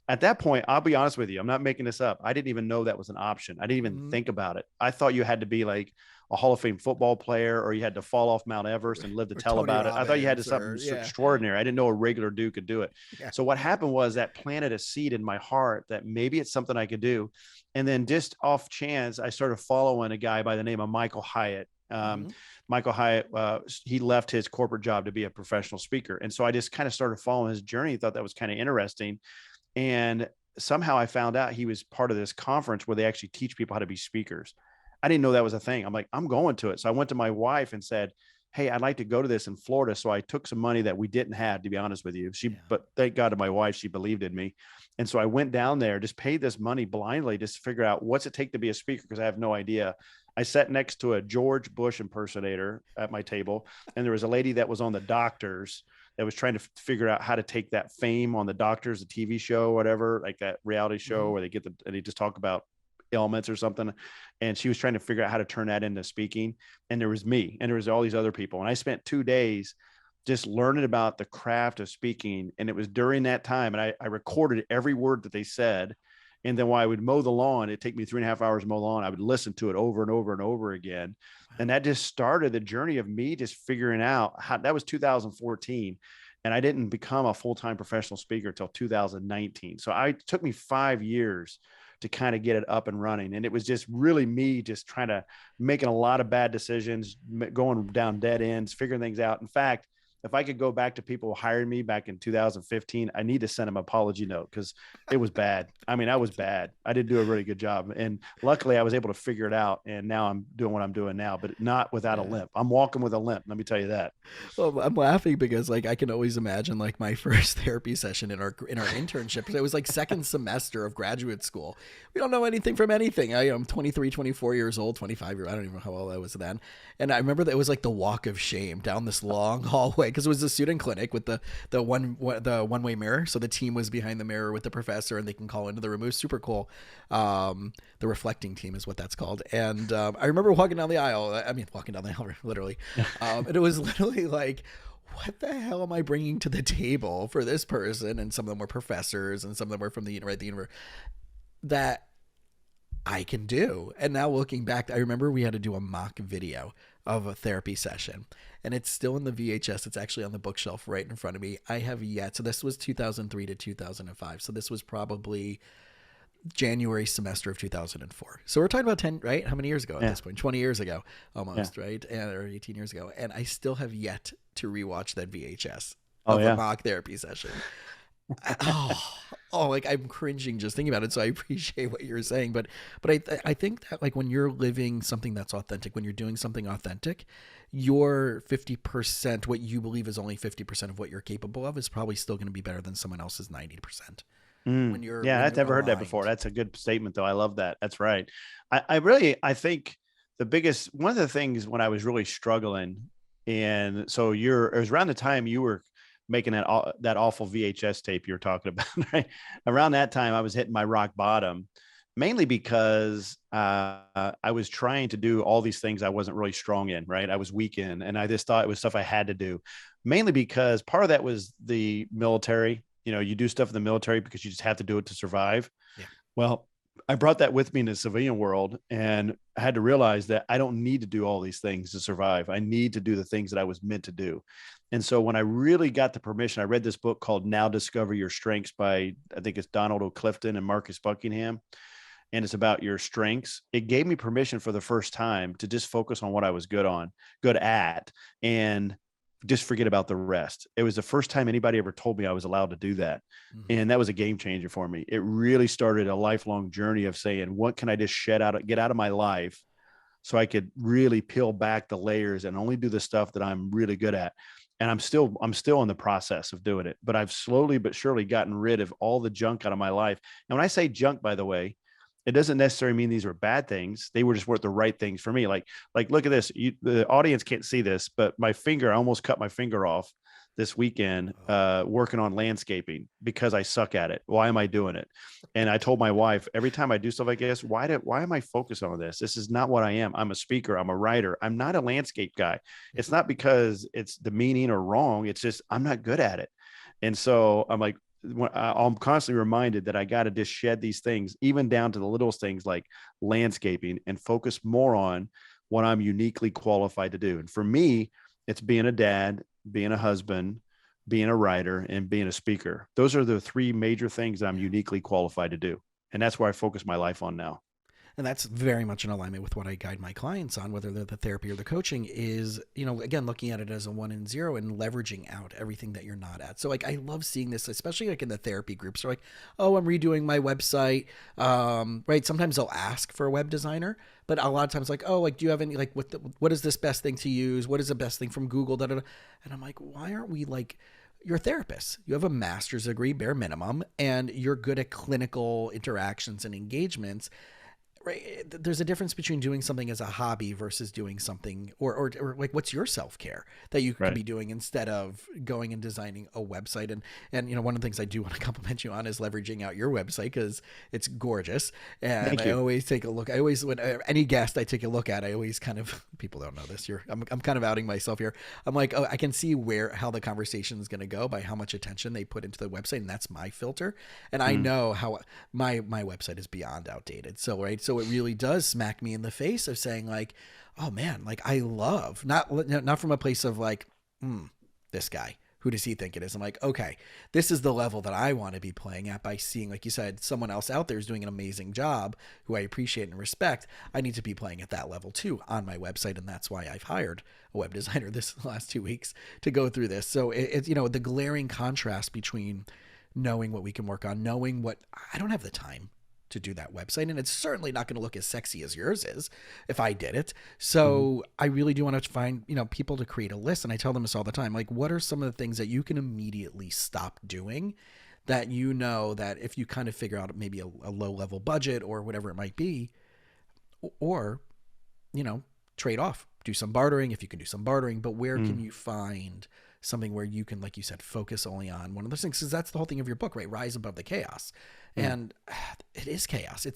At that point, I'll be honest with you, I'm not making this up. I didn't even know that was an option. I didn't even think about it. I thought you had to be like a Hall of Fame football player, or you had to fall off Mount Everest and live to tell Tony about it. I thought you had to Robbins something extraordinary. I didn't know a regular dude could do it. Yeah. So what happened was that planted a seed in my heart that maybe it's something I could do. And then just off chance, I started following a guy by the name of Michael Hyatt. Michael Hyatt, he left his corporate job to be a professional speaker. And so I just kind of started following his journey, thought that was kind of interesting. And somehow I found out he was part of this conference where they actually teach people how to be speakers. I didn't know that was a thing. I'm like, I'm going to it. So I went to my wife and said, hey, I'd like to go to this in Florida. So I took some money that we didn't have, to be honest with you. But thank God to my wife, she believed in me. And so I went down there, just paid this money blindly, just to figure out what's it take to be a speaker, because I have no idea. I sat next to a George Bush impersonator at my table, and there was a lady that was on the Doctors that was trying to figure out how to take that fame on the Doctors, the TV show, whatever, like that reality show where they just talk about ailments or something. And she was trying to figure out how to turn that into speaking. And there was me, and there was all these other people. And I spent 2 days just learning about the craft of speaking. And it was during that time, and I recorded every word that they said. And then while I would mow the lawn, it'd take me 3.5 hours to mow the lawn. I would listen to it over and over and over again. And that just started the journey of me just figuring out how. That was 2014. And I didn't become a full-time professional speaker until 2019. So it took me 5 years to kind of get it up and running. And it was just really me just trying to making a lot of bad decisions, going down dead ends, figuring things out. In fact, if I could go back to people who hired me back in 2015, I need to send them an apology note, because it was bad. I mean, I was bad. I didn't do a really good job. And luckily I was able to figure it out. And now I'm doing what I'm doing now, but not without a limp. I'm walking with a limp. Let me tell you that. Well, I'm laughing because like I can always imagine like my first therapy session in our internship. It was like second semester of graduate school. We don't know anything from anything. I'm 23, 24 years old, 25 years. I don't even know how old I was then. And I remember that it was like the walk of shame down this long hallway, because it was a student clinic with the one-way mirror. So the team was behind the mirror with the professor, and they can call into the room. It was super cool. The reflecting team is what that's called. And I remember walking down the aisle. Walking down the aisle, literally. And it was literally like, what the hell am I bringing to the table for this person? And some of them were professors, and some of them were from the university that I can do. And now looking back, I remember we had to do a mock video of a therapy session, and it's still in the VHS. It's actually on the bookshelf right in front of me. I have yet. So this was 2003 to 2005. So this was probably January semester of 2004. So we're talking about 10, right? How many years ago at this point? 20 years ago almost, right? Or 18 years ago. And I still have yet to rewatch that VHS of a mock therapy session. Like I'm cringing just thinking about it. So I appreciate what you're saying, but I think that like when you're living something that's authentic, when you're doing something authentic, your 50%, what you believe is only 50% of what you're capable of, is probably still going to be better than someone else's 90%. I've never heard that before. That's a good statement though. I love that. That's right. I think one of the things when I was really struggling, and so it was around the time you were making that awful VHS tape you were talking about, right? Around that time, I was hitting my rock bottom, mainly because I was trying to do all these things I wasn't really strong in, right? I was weak in, and I just thought it was stuff I had to do, mainly because part of that was the military. You do stuff in the military because you just have to do it to survive. Yeah. Well, I brought that with me in the civilian world, and I had to realize that I don't need to do all these things to survive. I need to do the things that I was meant to do. And so when I really got the permission, I read this book called Now Discover Your Strengths by, I think it's Donald O'Clifton and Marcus Buckingham. And it's about your strengths. It gave me permission for the first time to just focus on what I was good at. And just forget about the rest. It was the first time anybody ever told me I was allowed to do that. Mhm. And that was a game changer for me. It really started a lifelong journey of saying, what can I just get out of my life so I could really peel back the layers and only do the stuff that I'm really good at. And I'm still in the process of doing it, but I've slowly but surely gotten rid of all the junk out of my life. And when I say junk, by the way, it doesn't necessarily mean these were bad things. They were just weren't the right things for me. Like look at this. The audience can't see this, but my finger, I almost cut my finger off this weekend working on landscaping because I suck at it. Why am I doing it? And I told my wife, every time I do stuff like this, why am I focused on this? This is not what I am. I'm a speaker. I'm a writer. I'm not a landscape guy. It's not because it's demeaning or wrong. It's just I'm not good at it. And so I'm like, I'm constantly reminded that I got to just shed these things, even down to the littlest things like landscaping, and focus more on what I'm uniquely qualified to do. And for me, it's being a dad, being a husband, being a writer, and being a speaker. Those are the three major things that I'm uniquely qualified to do. And that's where I focus my life on now. And that's very much in alignment with what I guide my clients on, whether they're the therapy or the coaching, is, again, looking at it as a 1 and 0 and leveraging out everything that you're not at. So like, I love seeing this, especially like in the therapy groups. They're like, oh, I'm redoing my website. Right. Sometimes they'll ask for a web designer, but a lot of times like, oh, like, do you have any, like, what is this best thing to use? What is the best thing from Google? Da, da, da. And I'm like, why aren't we like, you're a therapist. You have a master's degree, bare minimum, and you're good at clinical interactions and engagements. Right, there's a difference between doing something as a hobby versus doing something, or like, what's your self-care that you could Right. be doing instead of going and designing a website. And one of the things I do want to compliment you on is leveraging out your website, because it's gorgeous. And Thank I you. always take a look. I always, when any guest I take a look at, I always kind of, people don't know this, I'm kind of outing myself here. I'm like, oh, I can see how the conversation is going to go by how much attention they put into the website, and that's my filter. And I Mm. know how my website is beyond outdated. So right, so it really does smack me in the face of saying like, oh man, like, I love, not from a place of like, this guy, who does he think it is? I'm like, okay, this is the level that I want to be playing at, by seeing, like you said, someone else out there is doing an amazing job who I appreciate and respect. I need to be playing at that level too on my website. And that's why I've hired a web designer this last 2 weeks to go through this. So it's, the glaring contrast between knowing what we can work on, knowing what I don't have the time to do that website, and it's certainly not going to look as sexy as yours is if I did it. Mhm. So I really do want to find, people to create a list, and I tell them this all the time. Like, what are some of the things that you can immediately stop doing, that that if you kind of figure out maybe a low level budget or whatever it might be, or you know, trade off, do some bartering if you can do some bartering, but where can Mm. you find something where you can, like you said, focus only on one of those things? Because that's the whole thing of your book, right? Rise above the chaos. Mm. And it is chaos.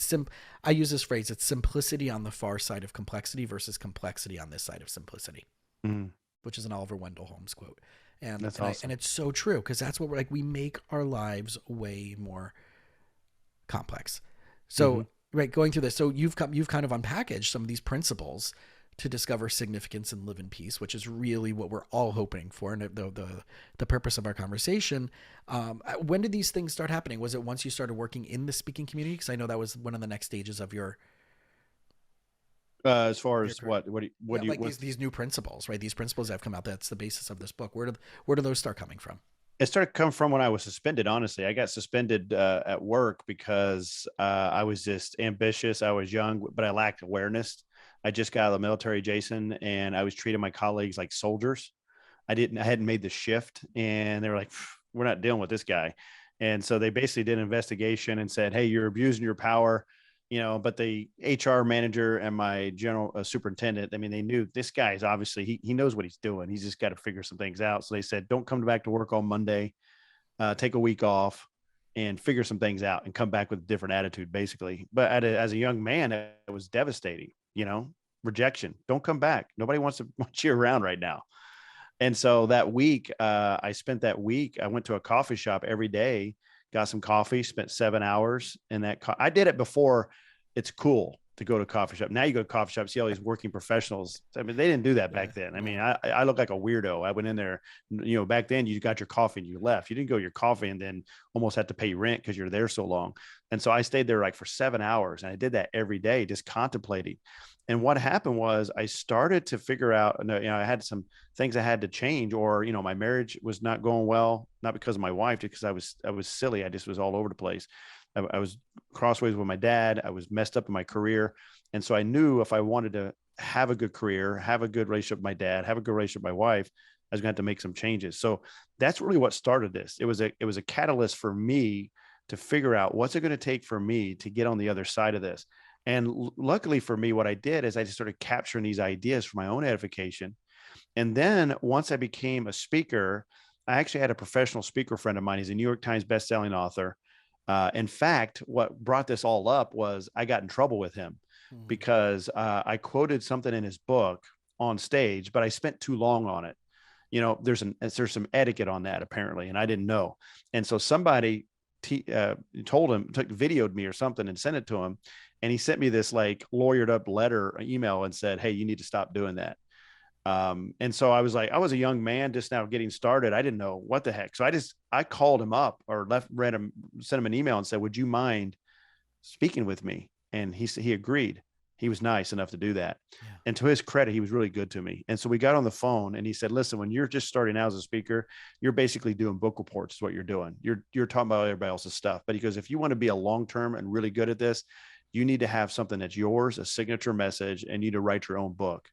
I use this phrase, it's simplicity on the far side of complexity versus complexity on this side of simplicity, Mm. which is an Oliver Wendell Holmes quote. And That's and awesome. it's so true, because that's what we're like. We make our lives way more complex. Hmm. So, right, going through this, so you've kind of unpackaged some of these principles to discover significance and live in peace, which is really what we're all hoping for, and the purpose of our conversation. When did these things start happening? Was it once you started working in the speaking community? Because I know that was one of the next stages of As far your as career. what Yeah, do you like what's these new principles, right? These principles that have come out. That's the basis of this book. Where do those start coming from? it started to come from when I was suspended. Honestly, I got suspended at work because I was just ambitious. I was young, but I lacked awareness. I just got out of the military, Jason, and I was treating my colleagues like soldiers. I hadn't made the shift, and they were like, "We're not dealing with this guy." And so they basically did an investigation and said, "Hey, you're abusing your power." But the HR manager and my general superintendent, I mean, they knew this guy is obviously, he knows what he's doing. He's just got to figure some things out. So they said, don't come back to work on Monday, take a week off and figure some things out and come back with a different attitude, basically. But as a young man, it was devastating, rejection. Don't come back. Nobody wants to want you around right now. And so that week, I spent that week, I went to a coffee shop every day, got some coffee, spent 7 hours in that. I did it before it's cool to go to a coffee shop. Now you go to coffee shops, see all these working professionals. I mean, they didn't do that Yeah, back then. I mean, no. I look like a weirdo. I went in there, back then you got your coffee and you left. You didn't go your coffee and then almost had to pay rent because you're there so long. And so I stayed there like for 7 hours, and I did that every day, just contemplating. And what happened was I started to figure out, I had some things I had to change, or, my marriage was not going well, not because of my wife, because I was silly. I just was all over the place. I was crossways with my dad. I was messed up in my career. And so I knew if I wanted to have a good career, have a good relationship with my dad, have a good relationship with my wife, I was going to have to make some changes. So that's really what started this. It was a catalyst for me to figure out what's it going to take for me to get on the other side of this. And luckily for me, what I did is I just started capturing these ideas for my own edification. And then once I became a speaker, I actually had a professional speaker friend of mine. He's a New York Times bestselling author. In fact, what brought this all up was I got in trouble with him Mm. because I quoted something in his book on stage, but I spent too long on it. There's some etiquette on that apparently, and I didn't know. And so somebody told him, videoed me or something and sent it to him. And he sent me this like lawyered up letter, email, and said, "Hey, you need to stop doing that." And so I was like, I was a young man just now getting started. I didn't know what the heck. So I called him up or sent him an email and said, "Would you mind speaking with me?" And he agreed. He was nice enough to do that. Yeah. And to his credit, he was really good to me. And so we got on the phone and he said, "Listen, when you're just starting out as a speaker, you're basically doing book reports is what you're doing. You're talking about everybody else's stuff. But he goes, if you want to be a long-term and really good at this, you need to have something that's yours, a signature message, and you need to write your own book."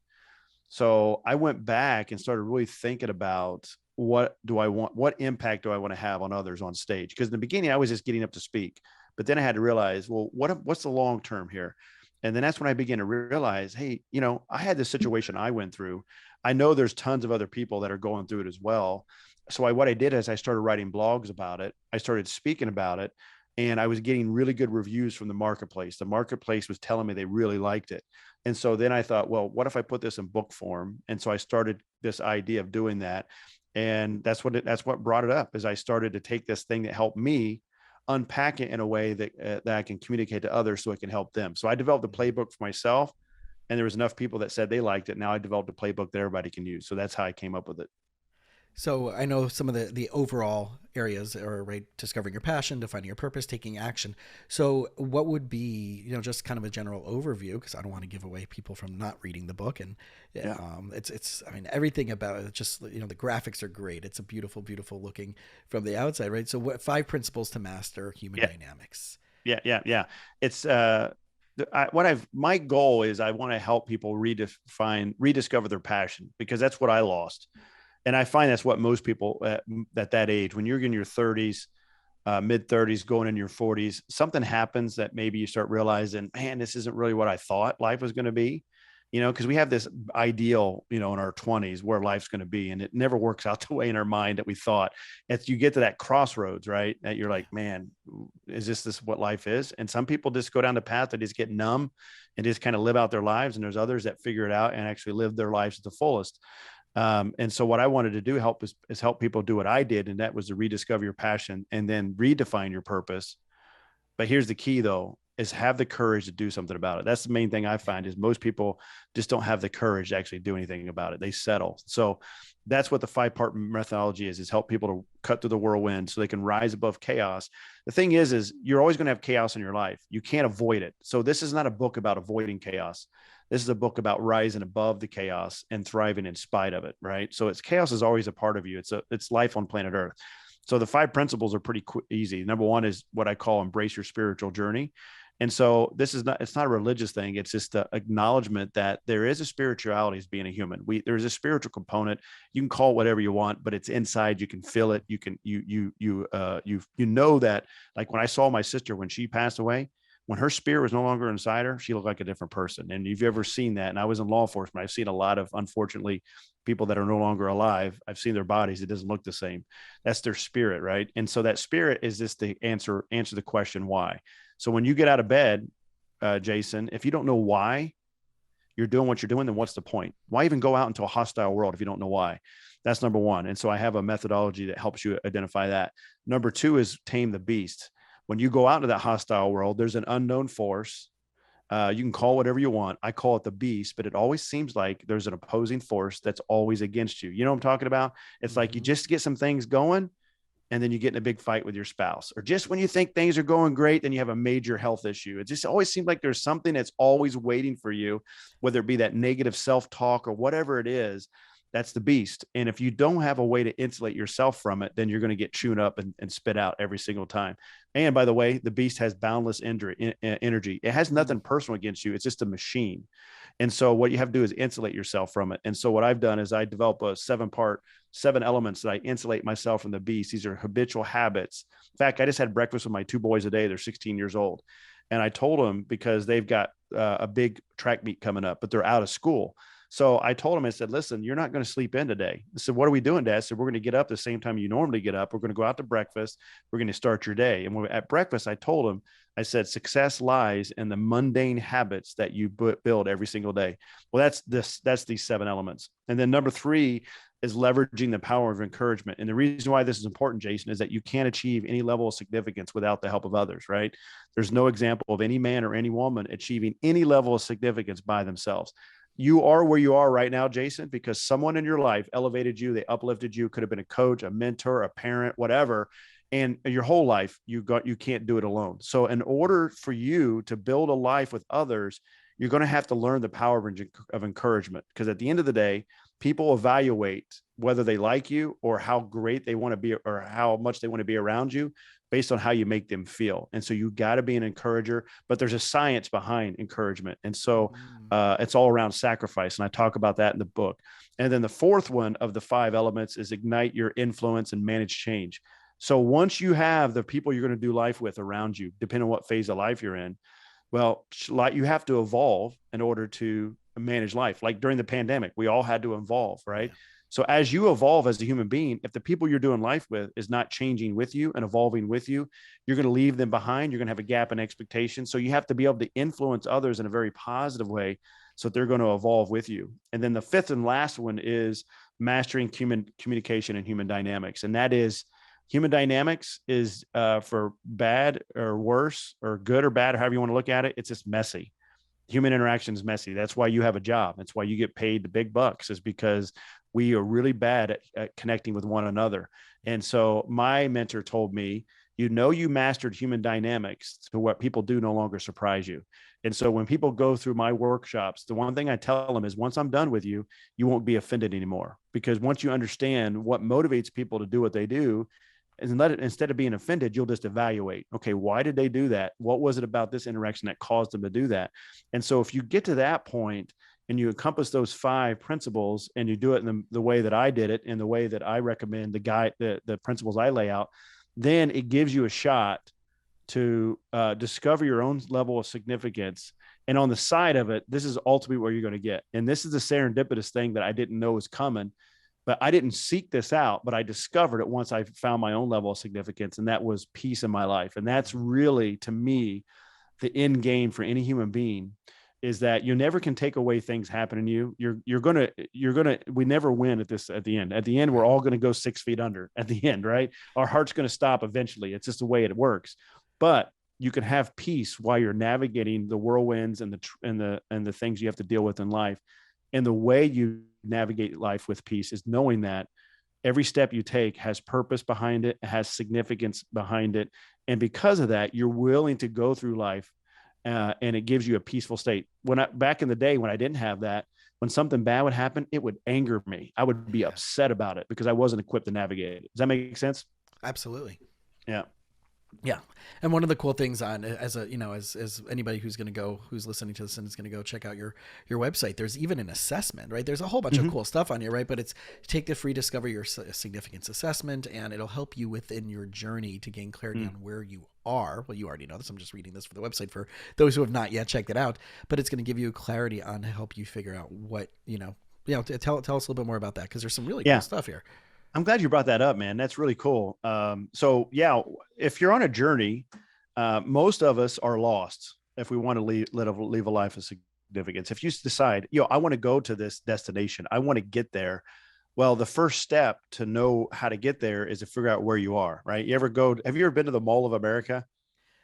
So I went back and started really thinking about what do I want? What impact do I want to have on others on stage? Because in the beginning, I was just getting up to speak, but then I had to realize, well, what's the long term here? And then that's when I began to realize, hey, I had this situation I went through. I know there's tons of other people that are going through it as well. So what I did is I started writing blogs about it. I started speaking about it, and I was getting really good reviews from the marketplace. The marketplace was telling me they really liked it. And so then I thought, well, what if I put this in book form? And so I started this idea of doing that. And that's what brought it up, is I started to take this thing that helped me unpack it in a way that I can communicate to others so it can help them. So I developed a playbook for myself, and there was enough people that said they liked it. Now I developed a playbook that everybody can use. So that's how I came up with it. So I know some of the overall areas are, right, discovering your passion, defining your purpose, taking action. So what would be, just kind of a general overview, because I don't want to give away people from not reading the book. And Yeah. it's I mean, everything about it, just, the graphics are great. It's a beautiful, beautiful looking from the outside, right? So what 5 principles to master human Yeah. dynamics? Yeah. It's, my goal is I want to help people rediscover their passion, because that's what I lost. And I find that's what most people at that age, when you're in your 30s, mid 30s, going in your 40s, something happens that maybe you start realizing, man, this isn't really what I thought life was going to be. Because we have this ideal, in our 20s where life's going to be, and it never works out the way in our mind that we thought. As you get to that crossroads, right, that you're Yeah. like, man, is this what life is? And some people just go down the path that just get numb and just kind of live out their lives. And there's others that figure it out and actually live their lives to the fullest. And so what I wanted to do is help people do what I did. And that was to rediscover your passion and then redefine your purpose. But here's the key though, is have the courage to do something about it. That's the main thing I find, is most people just don't have the courage to actually do anything about it. They settle. So that's what the 5-part methodology is help people to cut through the whirlwind so they can rise above chaos. The thing is you're always going to have chaos in your life. You can't avoid it. So this is not a book about avoiding chaos. This is a book about rising above the chaos and thriving in spite of it. Right. So chaos is always a part of you. It's life on planet Earth. So the 5 principles are pretty easy. Number 1 is what I call embrace your spiritual journey. And so it's not a religious thing. It's just the acknowledgement that there is a spirituality as being a human. There's a spiritual component. You can call it whatever you want, but it's inside. You can feel it. You know that, like when I saw my sister, when she passed away, when her spirit was no longer inside her, she looked like a different person. And if you've ever seen that, and I was in law enforcement, I've seen a lot of, unfortunately, people that are no longer alive. I've seen their bodies. It doesn't look the same. That's their spirit, right? And so that spirit is just the answer the question, why? So when you get out of bed, Jason, if you don't know why you're doing what you're doing, then what's the point? Why even go out into a hostile world if you don't know why? That's number 1. And so I have a methodology that helps you identify that. Number 2 is tame the beast. When you go out into that hostile world, there's an unknown force. You can call whatever you want. I call it the beast, but it always seems like there's an opposing force that's always against you. You know what I'm talking about? It's like you just get some things going, and then you get in a big fight with your spouse, or just when you think things are going great, then you have a major health issue. It just always seems like there's something that's always waiting for you, whether it be that negative self-talk or whatever it is. That's the beast. And if you don't have a way to insulate yourself from it, then you're going to get chewed up and spit out every single time. And by the way, the beast has boundless energy. It has nothing personal against you. It's just a machine. And so what you have to do is insulate yourself from it. And so what I've done is I develop a 7 elements that I insulate myself from the beast. These are habitual habits. In fact, I just had breakfast with my 2 boys today. They're 16 years old. And I told them, because they've got a big track meet coming up, but they're out of school. So I told him, I said, listen, you're not going to sleep in today. I said, what are we doing, Dad? I said, we're going to get up the same time you normally get up. We're going to go out to breakfast. We're going to start your day. And at breakfast, I told him, I said, success lies in the mundane habits that you build every single day. Well, that's these 7 elements. And then number 3 is leveraging the power of encouragement. And the reason why this is important, Jason, is that you can't achieve any level of significance without the help of others, right? There's no example of any man or any woman achieving any level of significance by themselves. You are where you are right now, Jason, because someone in your life elevated you. They uplifted you. Could have been a coach, a mentor, a parent, whatever. And your whole life, you can't do it alone. So in order for you to build a life with others, you're going to have to learn the power of encouragement. Because at the end of the day, people evaluate whether they like you or how great they want to be or how much they want to be around you based on how you make them feel. And so you got to be an encourager, but there's a science behind encouragement. And so it's all around sacrifice. And I talk about that in the book. And then the 4th one of the 5 elements is ignite your influence and manage change. So once you have the people you're going to do life with around you, depending on what phase of life you're in, well, you have to evolve in order to manage life. Like during the pandemic, we all had to evolve, right? Yeah. So as you evolve as a human being, if the people you're doing life with is not changing with you and evolving with you, you're going to leave them behind. You're going to have a gap in expectation. So you have to be able to influence others in a very positive way so that they're going to evolve with you. And then the 5th and last one is mastering human communication and human dynamics. And that is, human dynamics is for bad or worse or good or bad, or however you want to look at it, it's just messy. Human interaction is messy. That's why you have a job. That's why you get paid the big bucks, is because we are really bad at connecting with one another. And so my mentor told me, you mastered human dynamics, so what people do no longer surprise you. And so when people go through my workshops, the one thing I tell them is, once I'm done with you, you won't be offended anymore. Because once you understand what motivates people to do what they do, and instead of being offended, you'll just evaluate, okay, why did they do that? What was it about this interaction that caused them to do that? And so if you get to that point and you encompass those 5 principles and you do it in the way that I did it, and the way that I recommend the principles I lay out, then it gives you a shot to discover your own level of significance. And on the side of it, this is ultimately where you're going to get. And this is the serendipitous thing that I didn't know was coming. But I didn't seek this out, but I discovered it once I found my own level of significance, and that was peace in my life. And that's really, to me, the end game for any human being, is that you never can take away things happening to you. We never win at the end. At the end, we're all going to go 6 feet under at the end, right? Our heart's going to stop eventually. It's just the way it works. But you can have peace while you're navigating the whirlwinds and the things you have to deal with in life. And the way you navigate life with peace is knowing that every step you take has purpose behind it, has significance behind it. And because of that, you're willing to go through life, and it gives you a peaceful state. Back in the day when I didn't have that, when something bad would happen, it would anger me. I would be upset about it because I wasn't equipped to navigate it. Does that make sense? Absolutely. Yeah. Yeah. And one of the cool things as anybody who's listening to this and is going to go check out your website, there's even an assessment, right? There's a whole bunch of cool stuff on here, right? But it's take the free Discover Your Significance assessment, and it'll help you within your journey to gain clarity on where you are. Well, you already know this. I'm just reading this for the website for those who have not yet checked it out, but it's going to give you clarity on to help you figure out what, tell us a little bit more about that, because there's some really cool stuff here. I'm glad you brought that up, man. That's really cool. So yeah, if you're on a journey, most of us are lost if we want to leave a life of significance. If you decide, I want to go to this destination, I want to get there. Well, the first step to know how to get there is to figure out where you are, right? Have you ever been to the Mall of America?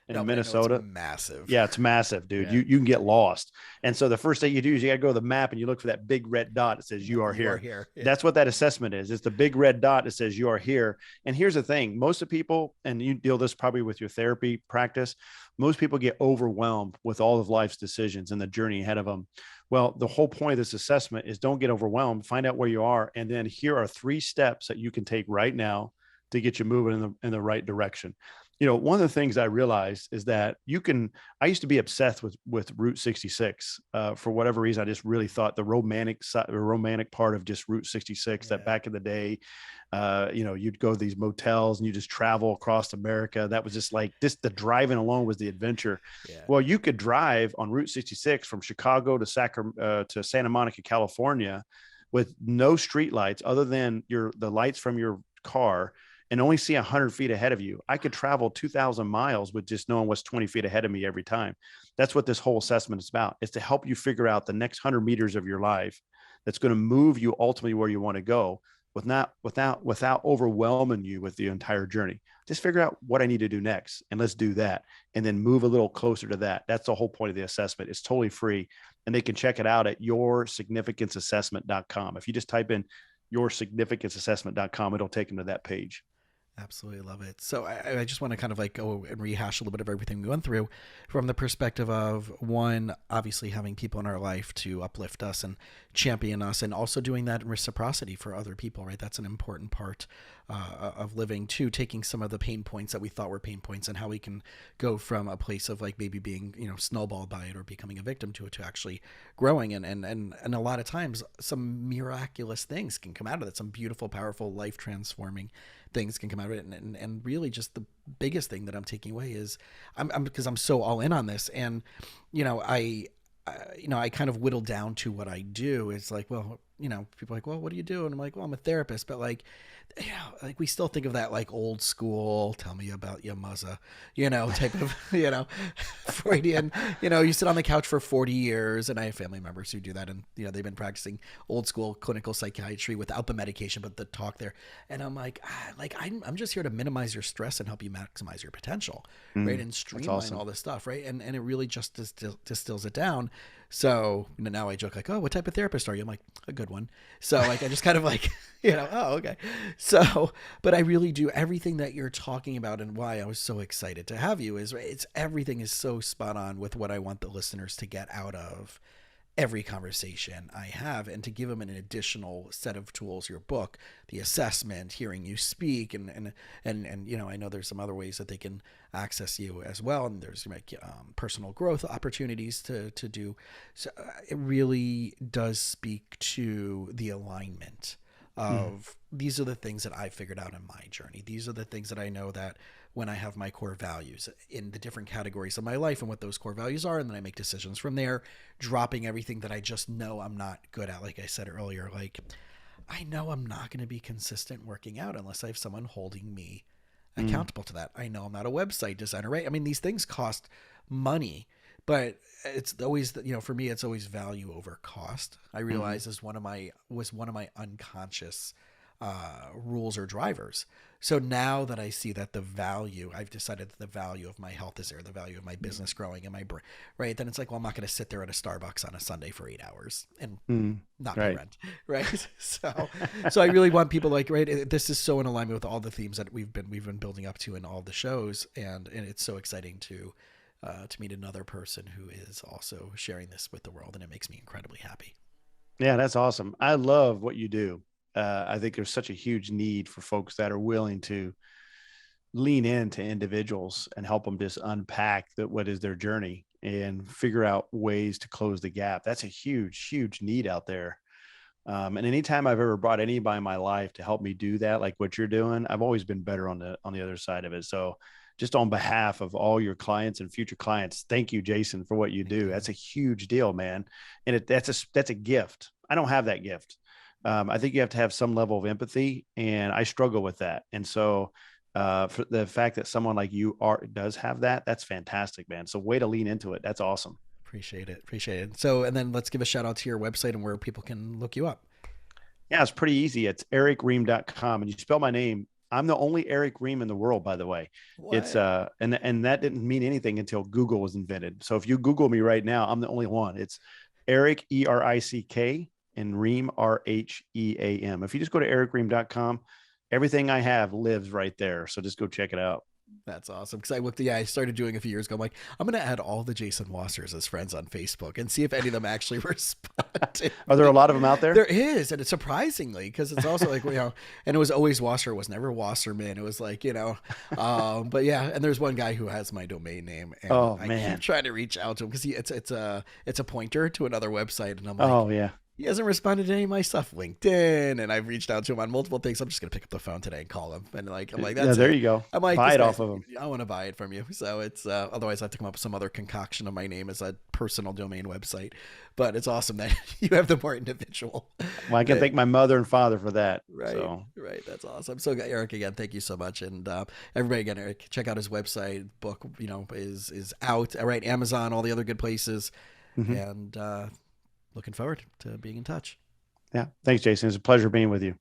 in No, but I know it's Minnesota. massive. Yeah, it's massive, dude. Yeah. You can get lost. And so the first thing you do is you got to go to the map and you look for that big red dot that says you are You are here. here. Yeah. That's what that assessment is. It's the big red dot that says you are here. And here's the thing, most of people, and you deal this probably with your therapy practice, most people get overwhelmed with all of life's decisions and the journey ahead of them. Well, the whole point of this assessment is don't get overwhelmed, find out where you are. And then here are 3 steps that you can take right now to get you moving in the right direction. One of the things I realized is that I used to be obsessed with Route 66 for whatever reason. I just really thought the romantic part of just Route 66, that back in the day, you'd go to these motels and you just travel across America. That was just like the driving alone was the adventure. Yeah. Well, you could drive on Route 66 from Chicago to Santa Monica, California, with no street lights other than the lights from your car, and only see 100 feet ahead of you. I could travel 2,000 miles with just knowing what's 20 feet ahead of me every time. That's what this whole assessment is about. It's to help you figure out the next 100 meters of your life that's going to move you ultimately where you want to go without overwhelming you with the entire journey. Just figure out what I need to do next, and let's do that, and then move a little closer to that. That's the whole point of the assessment. It's totally free, and they can check it out at yoursignificanceassessment.com. If you just type in yoursignificanceassessment.com, it'll take them to that page. Absolutely love it. So I just want to kind of like go and rehash a little bit of everything we went through from the perspective of, one, obviously having people in our life to uplift us and champion us, and also doing that in reciprocity for other people, right? That's an important part of living. Two, taking some of the pain points that we thought were pain points and how we can go from a place of like maybe being, snowballed by it or becoming a victim to it, to actually growing. And a lot of times some miraculous things can come out of that. Some beautiful, powerful, life transforming things can come out of it. And really just the biggest thing that I'm taking away is because I'm so all in on this. And, I kind of whittle down to what I do. It's like, well, people are like, well, what do you do? And I'm like, well, I'm a therapist, but like, like we still think of that like old school, tell me about your mother, type of, Freudian, you sit on the couch for 40 years. And I have family members who do that. And, they've been practicing old school clinical psychiatry without the medication, but the talk there. And I'm like, I'm just here to minimize your stress and help you maximize your potential. Right. And streamline all this stuff. Right. And it really just distills it down. So now I joke like, oh, what type of therapist are you? I'm like, a good one. So like, I just kind of like, oh, okay. So, but I really do everything that you're talking about, and why I was so excited to have you is everything is so spot on with what I want the listeners to get out of every conversation I have, and to give them an additional set of tools, your book, the assessment, hearing you speak, and I know there's some other ways that they can access you as well, and there's like personal growth opportunities to do. So it really does speak to the alignment of these are the things that I figured out in my journey. These are the things that I know that when I have my core values in the different categories of my life and what those core values are, and then I make decisions from there, dropping everything that I just know I'm not good at. Like I said earlier, like I know I'm not going to be consistent working out unless I have someone holding me accountable to that. I know I'm not a website designer, right? I mean, these things cost money, but it's always, for me, it's always value over cost. I realize was one of my unconscious rules or drivers. So now that I see that I've decided that the value of my health is there, the value of my business growing and my brain, right? Then it's like, well, I'm not going to sit there at a Starbucks on a Sunday for 8 hours and not pay rent, right? So I really want people like, right, this is so in alignment with all the themes that we've been building up to in all the shows, and it's so exciting to meet another person who is also sharing this with the world, and it makes me incredibly happy. Yeah, that's awesome. I love what you do. I think there's such a huge need for folks that are willing to lean into individuals and help them just unpack what is their journey and figure out ways to close the gap. That's a huge, huge need out there. And anytime I've ever brought anybody in my life to help me do that, like what you're doing, I've always been better on the other side of it. So just on behalf of all your clients and future clients, thank you, Jason, for what you do. That's a huge deal, man. And that's a gift. I don't have that gift. I think you have to have some level of empathy, and I struggle with that. And so for the fact that someone like you does have that, that's fantastic, man. So way to lean into it. That's awesome. Appreciate it. So, and then let's give a shout out to your website and where people can look you up. Yeah, it's pretty easy. It's ericrheam.com, and you spell my name I'm the only Erick Rheam in the world, by the way. It's What? and that didn't mean anything until Google was invented. So if you Google me right now, I'm the only one. It's Erick, Erick, and Rheam, Rheam. If you just go to erickream.com, everything I have lives right there. So just go check it out. That's awesome. Because I started doing a few years ago. I'm like, I'm going to add all the Jason Wassers as friends on Facebook and see if any of them actually respond to Are there a me. lot of them out there? There is, and it's surprisingly, because it's also like, and it was always Wasser, it was never Wasserman. It was like, but yeah, and there's one guy who has my domain name, and Oh I man. keep trying to reach out to him because it's a pointer to another website, and I'm like, Oh yeah. he hasn't responded to any of my stuff, LinkedIn, and I've reached out to him on multiple things. I'm just gonna pick up the phone today and call him, and I'm like, Yeah, that's there it. you go. I'm like, Buy this it guy's, off of them. I want to buy it from you. So it's otherwise I have to come up with some other concoction of my name as a personal domain website. But it's awesome that you have the more individual. Well, I can thank my mother and father for that. Right, So right. That's awesome. So Eric, again, thank you so much, and everybody, again, Eric, check out his website. Book, is out. Right, Amazon, all the other good places, mhm. and looking forward to being in touch. Yeah. Thanks, Jason. It's a pleasure being with you.